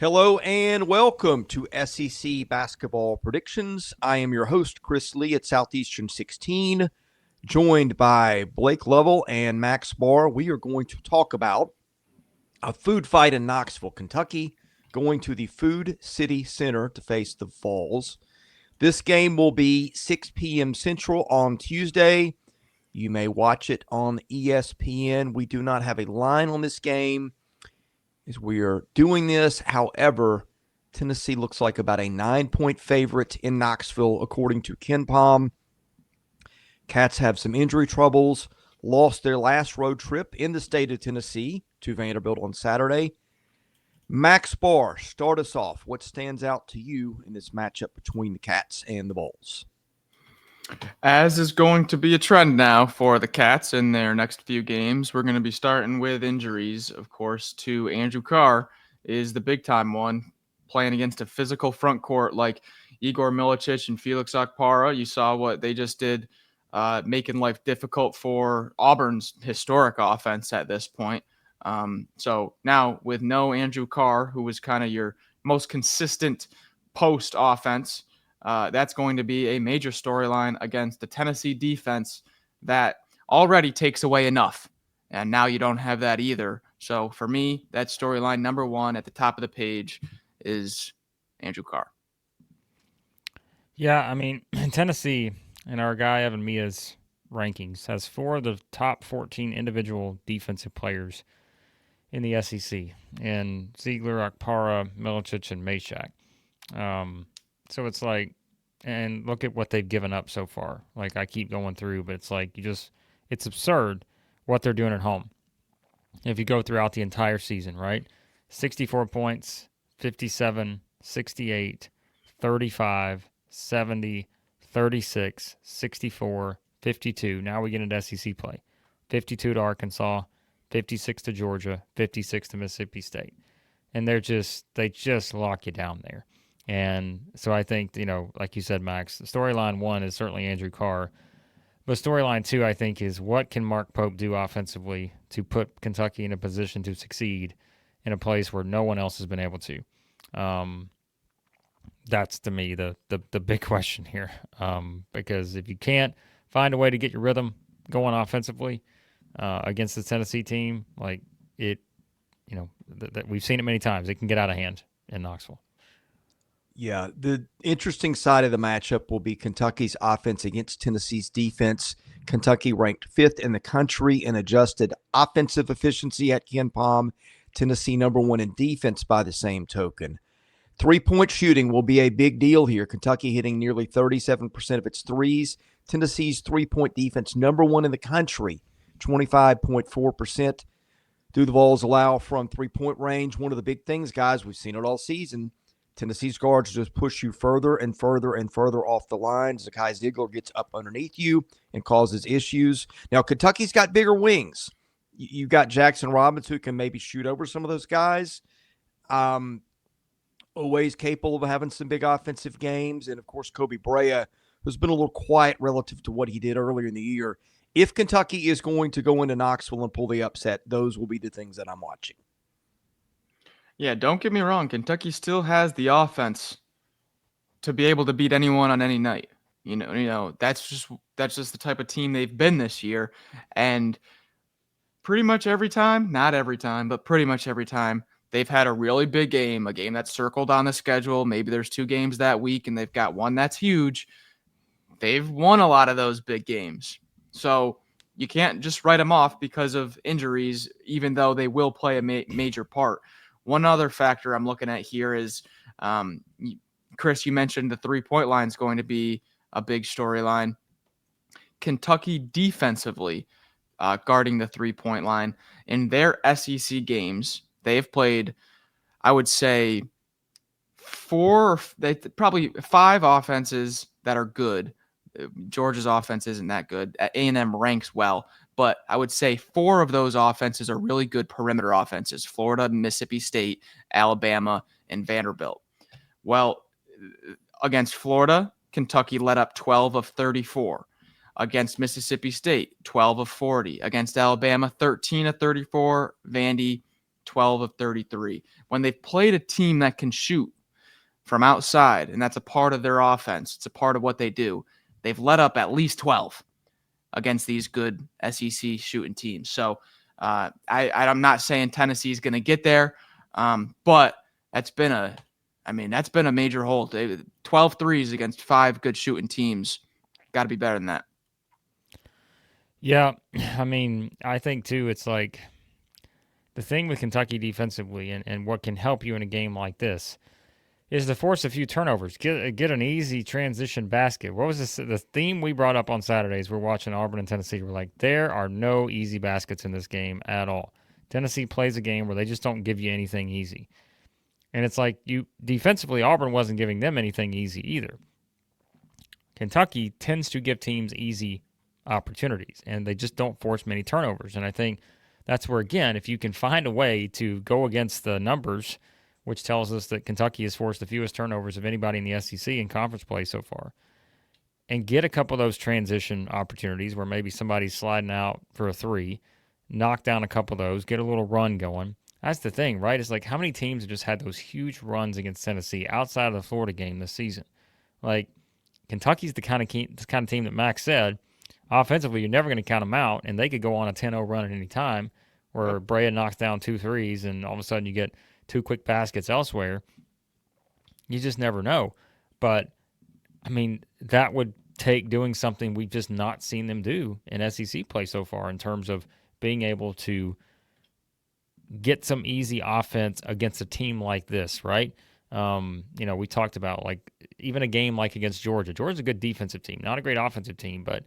Hello and welcome to SEC Basketball Predictions. I am your host, Chris Lee at Southeastern 16, joined by Blake Lovell and Max Barr. We are going to talk about a food fight in Knoxville, Kentucky, going to the Food City Center to face the Vols. This game will be 6 p.m. Central on Tuesday. You may watch it on ESPN. We do not have a line on this game as we are doing this. However, Tennessee looks like about a 9-point favorite in Knoxville, according to KenPom. Cats have some injury troubles, lost their last road trip in the state of Tennessee to Vanderbilt on Saturday. Max Barr, start us off. What stands out to you in this matchup between the Cats and the Vols? As is going to be a trend now for the Cats in their next few games, we're going to be starting with injuries, of course, to Andrew Carr is the big-time one, playing against a physical front court like Igor Milicic and Felix Okpara. You saw what they just did, making life difficult for Auburn's historic offense at this point. So now with no Andrew Carr, who was kind of your most consistent post offense, that's going to be a major storyline against the Tennessee defense that already takes away enough. And now you don't have that either. So for me, that storyline number one at the top of the page is Andrew Carr. Yeah, I mean, Tennessee, and our guy Evan Mia's rankings, has 4 of the top 14 individual defensive players in the SEC, and Ziegler, Okpara, Milicic, and Meshack. So it's like, and look at what they've given up so far. Like, I keep going through, but it's like it's absurd what they're doing at home. If you go throughout the entire season, right? 64 points, 57, 68, 35, 70, 36, 64, 52. Now we get into SEC play. 52 to Arkansas, 56 to Georgia, 56 to Mississippi State. And they just lock you down there. And so I think, like you said, Max, storyline 1 is certainly Andrew Carr. But storyline 2, I think, is what can Mark Pope do offensively to put Kentucky in a position to succeed in a place where no one else has been able to. That's, to me, the big question here. Because if you can't find a way to get your rhythm going offensively against the Tennessee team, like it, we've seen it many times. It can get out of hand in Knoxville. Yeah, the interesting side of the matchup will be Kentucky's offense against Tennessee's defense. Kentucky ranked 5th in the country in adjusted offensive efficiency at KenPom. Tennessee number 1 in defense by the same token. 3-point shooting will be a big deal here. Kentucky hitting nearly 37% of its threes. Tennessee's 3-point defense number 1 in the country, 25.4%. Do the Vols allow from 3-point range? One of the big things, guys, we've seen it all season. Tennessee's guards just push you further and further and further off the line. Zakai Ziegler gets up underneath you and causes issues. Now, Kentucky's got bigger wings. You've got Jackson Robbins, who can maybe shoot over some of those guys. Always capable of having some big offensive games. And, of course, Kobe Brea, who's been a little quiet relative to what he did earlier in the year. If Kentucky is going to go into Knoxville and pull the upset, those will be the things that I'm watching. Yeah, don't get me wrong. Kentucky still has the offense to be able to beat anyone on any night. That's just the type of team they've been this year. And pretty much every time, not every time, but pretty much every time, they've had a really big game, a game that's circled on the schedule. Maybe there's 2 games that week and they've got one that's huge. They've won a lot of those big games. So you can't just write them off because of injuries, even though they will play a major part. One other factor I'm looking at here is, Chris, you mentioned the 3-point line is going to be a big storyline. Kentucky defensively guarding the 3-point line. In their SEC games, they've played, I would say, probably 5 offenses that are good. Georgia's offense isn't that good. A&M ranks well, but I would say 4 of those offenses are really good perimeter offenses: Florida, Mississippi State, Alabama, and Vanderbilt. Well, against Florida, Kentucky let up 12 of 34. Against Mississippi State, 12 of 40. Against Alabama, 13 of 34. Vandy, 12 of 33. When they've played a team that can shoot from outside, and that's a part of their offense, it's a part of what they do, they've let up at least 12 against these good SEC shooting teams. So I'm not saying Tennessee's going to get there, but that's been a major hole. 12 threes against 5 good shooting teams. Got to be better than that. Yeah, I mean, I think too, it's like the thing with Kentucky defensively and what can help you in a game like this is to force a few turnovers. Get an easy transition basket. What was the theme we brought up on Saturdays? We're watching Auburn and Tennessee. We're like, there are no easy baskets in this game at all. Tennessee plays a game where they just don't give you anything easy. And it's like defensively, Auburn wasn't giving them anything easy either. Kentucky tends to give teams easy opportunities, and they just don't force many turnovers. And I think that's where, again, if you can find a way to go against the numbers, which tells us that Kentucky has forced the fewest turnovers of anybody in the SEC in conference play so far, and get a couple of those transition opportunities where maybe somebody's sliding out for a three, knock down a couple of those, get a little run going. That's the thing, right? It's like how many teams have just had those huge runs against Tennessee outside of the Florida game this season? Like, Kentucky's the kind of team that Max said, offensively, you're never going to count them out, and they could go on a 10-0 run at any time where Brea knocks down 2 threes, and all of a sudden you get 2 quick baskets elsewhere. You just never know. But, I mean, that would take doing something we've just not seen them do in SEC play so far in terms of being able to get some easy offense against a team like this, right? We talked about, like, even a game like against Georgia. Georgia's a good defensive team, not a great offensive team, but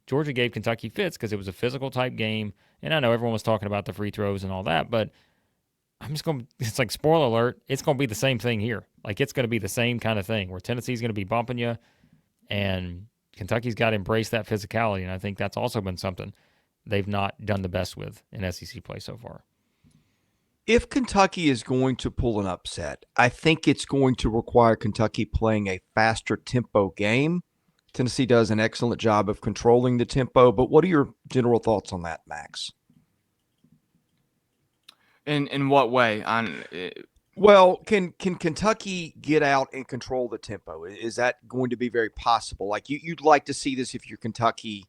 Georgia gave Kentucky fits because it was a physical type game. And I know everyone was talking about the free throws and all that, but it's like, spoiler alert, it's going to be the same thing here. Like, it's going to be the same kind of thing where Tennessee's going to be bumping you, and Kentucky's got to embrace that physicality. And I think that's also been something they've not done the best with in SEC play so far. If Kentucky is going to pull an upset, I think it's going to require Kentucky playing a faster tempo game. Tennessee does an excellent job of controlling the tempo, but what are your general thoughts on that, Max? In what way? Well, can Kentucky get out and control the tempo? Is that going to be very possible? Like, you'd like to see this if you're Kentucky,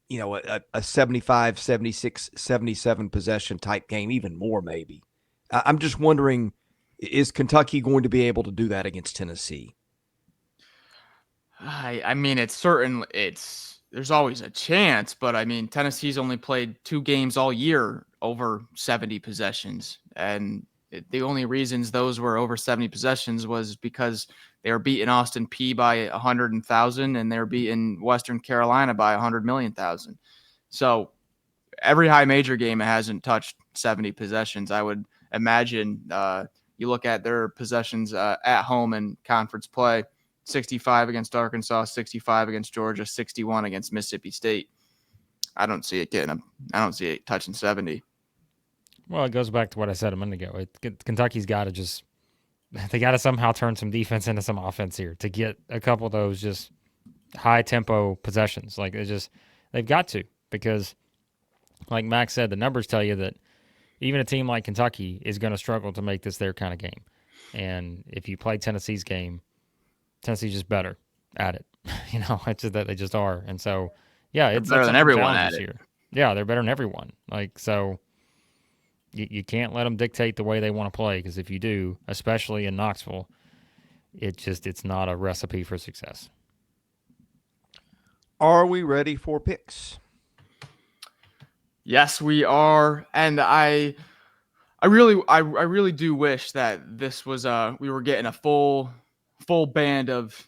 a 75, 76, 77 possession type game, even more maybe. I'm just wondering, is Kentucky going to be able to do that against Tennessee? I mean, there's always a chance, but I mean, Tennessee's only played 2 games all year over 70 possessions. And the only reasons those were over 70 possessions was because they were beating Austin Peay by 100,000 and they're beating Western Carolina by 100,000,000. So every high major game, it hasn't touched 70 possessions. I would imagine you look at their possessions at home in conference play, 65 against Arkansas, 65 against Georgia, 61 against Mississippi State. I don't see it touching 70. Well, it goes back to what I said a minute ago. Kentucky's got to they got to somehow turn some defense into some offense here to get a couple of those just high tempo possessions. Like, they've got to, because like Max said, the numbers tell you that even a team like Kentucky is going to struggle to make this their kind of game. And if you play Tennessee's game, Tennessee's just better at it. It's just that they just are. And so, yeah, it's better than everyone at it. Here. Yeah, they're better than everyone. Like, so you can't let them dictate the way they want to play, because if you do, especially in Knoxville, it's not a recipe for success. Are we ready for picks? Yes, we are. And I really do wish that this was we were getting a full band of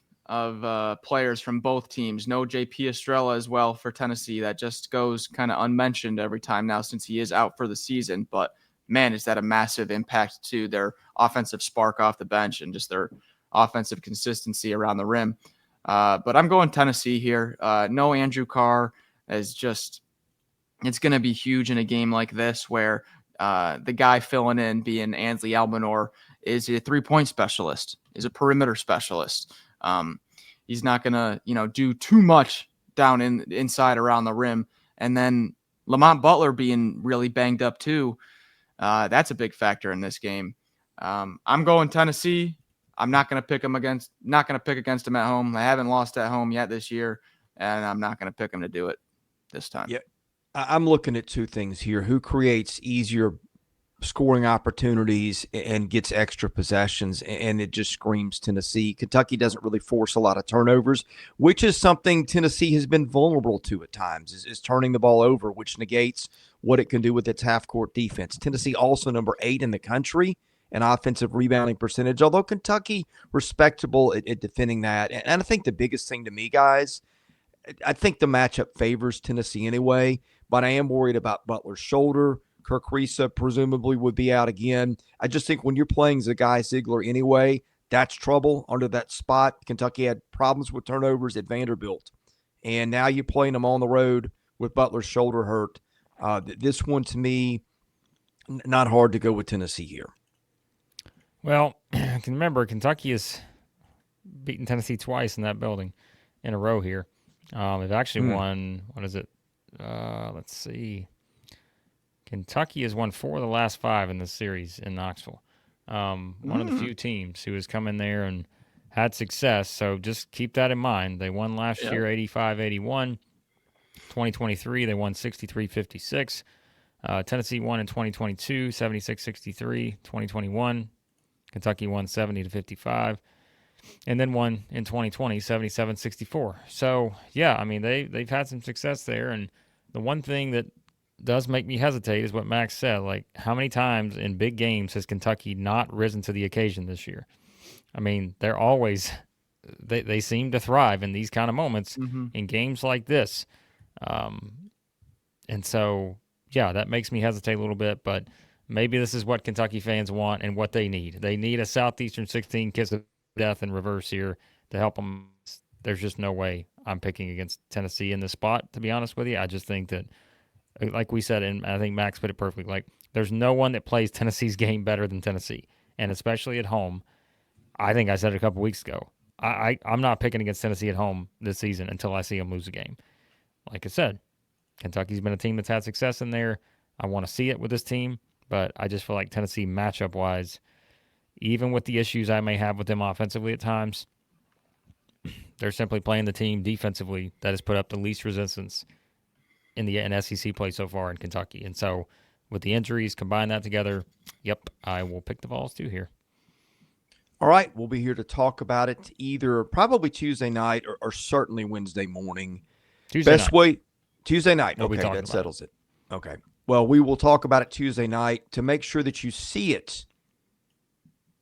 players from both teams. No JP Estrella as well for Tennessee. That just goes kind of unmentioned every time now since he is out for the season. But man, is that a massive impact to their offensive spark off the bench and just their offensive consistency around the rim. But I'm going Tennessee here. No Andrew Carr is just, it's going to be huge in a game like this where the guy filling in, being Ansley Albanor, is a 3-point specialist, is a perimeter specialist. He's not going to, do too much down inside around the rim. And then Lamont Butler being really banged up too. That's a big factor in this game. I'm going Tennessee. I'm not going to pick them not going to pick against them at home. I haven't lost at home yet this year, and I'm not going to pick them to do it this time. Yeah, I'm looking at two things here. Who creates easier scoring opportunities and gets extra possessions, and it just screams Tennessee. Kentucky doesn't really force a lot of turnovers, which is something Tennessee has been vulnerable to at times, is turning the ball over, which negates what it can do with its half-court defense. Tennessee also number 8 in the country in offensive rebounding percentage, although Kentucky respectable at defending that. And I think the biggest thing to me, guys, I think the matchup favors Tennessee anyway, but I am worried about Butler's shoulder. Kirk Risa presumably would be out again. I just think when you're playing Zagai Ziegler anyway, that's trouble under that spot. Kentucky had problems with turnovers at Vanderbilt, and now you're playing them on the road with Butler's shoulder hurt. This one, to me, not hard to go with Tennessee here. Well, I can remember Kentucky has beaten Tennessee twice in that building in a row here. They've actually won, what is it? Let's see. Kentucky has won 4 of the last 5 in this series in Knoxville. One of the few teams who has come in there and had success, so just keep that in mind. They won last year 85-81. 2023, they won 63-56. Tennessee won in 2022, 76-63. 2021, Kentucky won 70-55. And then won in 2020, 77-64. So, yeah, I mean, they've had some success there, and the one thing that does make me hesitate is what Max said. Like, how many times in big games has Kentucky not risen to the occasion this year? I mean, they're always they seem to thrive in these kind of moments in games like this. And so, yeah, that makes me hesitate a little bit, but maybe this is what Kentucky fans want and what they need. They need a Southeastern 16 kiss of death in reverse here to help them. There's just no way I'm picking against Tennessee in this spot, to be honest with you. I just think that, like we said, and I think Max put it perfectly, like there's no one that plays Tennessee's game better than Tennessee, and especially at home. I think I said it a couple weeks ago. I'm not picking against Tennessee at home this season until I see them lose a game. Like I said, Kentucky's been a team that's had success in there. I want to see it with this team, but I just feel like Tennessee matchup-wise, even with the issues I may have with them offensively at times, they're simply playing the team defensively that has put up the least resistance in SEC play so far in Kentucky. And so with the injuries, combine that together, yep, I will pick the Vols too here. All right, we'll be here to talk about it either probably Tuesday night or certainly Wednesday morning. Tuesday night. Okay, that settles it. Okay. Well, we will talk about it Tuesday night. To make sure that you see it,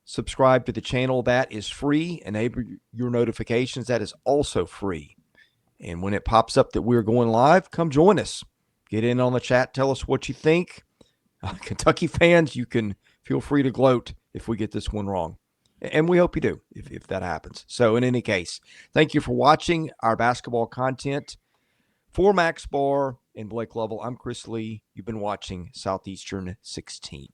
subscribe to the channel. That is free. Enable your notifications. That is also free. And when it pops up that we're going live, come join us. Get in on the chat. Tell us what you think. Kentucky fans, you can feel free to gloat if we get this one wrong. And we hope you do if that happens. So in any case, thank you for watching our basketball content. For Max Barr and Blake Lovell, I'm Chris Lee. You've been watching Southeastern 16.